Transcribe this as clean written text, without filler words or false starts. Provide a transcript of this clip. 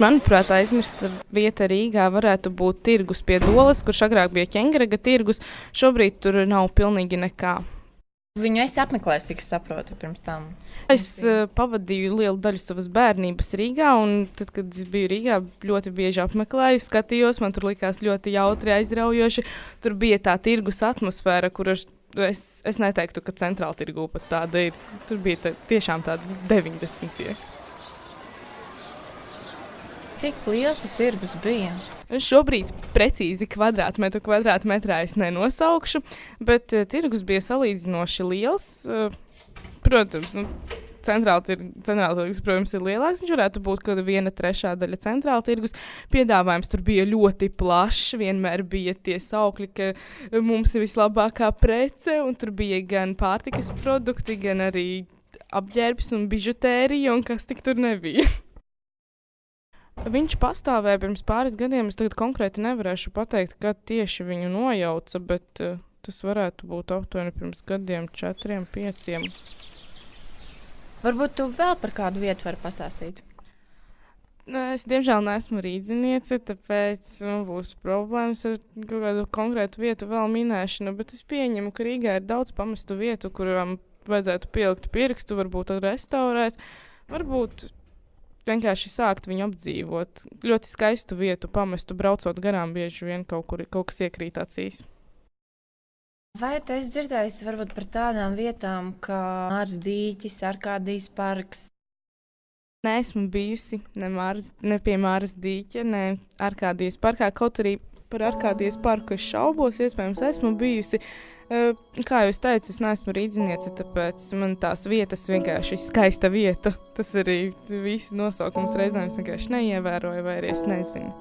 Manuprāt, aizmirsta vieta Rīgā varētu būt tirgus pie Doles, kurš agrāk bija ķengaraga tirgus. Šobrīd tur nav pilnīgi nekā. Viņu esi apmeklējis, cik es saprotu, pirms tam. Es pavadīju lielu daļu savas bērnības Rīgā, un tad, kad es biju Rīgā, ļoti bieži apmeklēju, skatījos, man tur likās ļoti jautri, aizraujoši. Tur bija tā tirgus atmosfēra, kur es neteiktu, ka centrāla tirgū pat tāda ir. Tur bija tiešām tāda 90. Cik liels tas tirgus bija? Šobrīd precīzi kvadrātmetrā es nenosaukšu, bet tirgus bija salīdzinoši liels. Protams, centrāla tirgus, protams, ir lielāks. Viņš varētu būt kaut kāda 1/3 daļa centrāla tirgus. Piedāvājums tur bija ļoti plašs. Vienmēr bija tie saukļi, ka mums ir vislabākā prece, un tur bija gan pārtikas produkti, gan arī apģērbs un bižutērija, un kas tik tur nebija. Viņš pastāvēja pirms pāris gadiem. Es tagad konkrēti nevarēšu pateikt, kad tieši viņu nojauca, bet tas varētu būt aptuveni pirms gadiem 4, 5. Varbūt tu vēl par kādu vietu vari pastāstīt? Es, diemžēl, neesmu rīdziniece, tāpēc man būs problēmas ar kaut kādu konkrētu vietu vēl minēšanu, bet es pieņemu, ka Rīgā ir daudz pamestu vietu, kurām vajadzētu pielikt pirkstu, varbūt restaurēt, varbūt vienkārši sākt viņu apdzīvot. Ļoti skaistu vietu pamestu, braucot garām, bieži vien kaut kas iekrīt acīs. Vai tu esi dzirdējis varbūt par tādām vietām, kā Māras dīķis, Arkādijas parks? Neesmu bijusi ne pie Māras dīķa, ne Arkādijas parkā, kaut arī par Arkādijas parku es šaubos, iespējams esmu bijusi. Kā jau es teicu, es neesmu rīdziniece, tāpēc man tās vietas vienkārši skaista vieta. Tas arī viss nosaukums reizēm es vienkārši neievēroju vai arī es nezinu.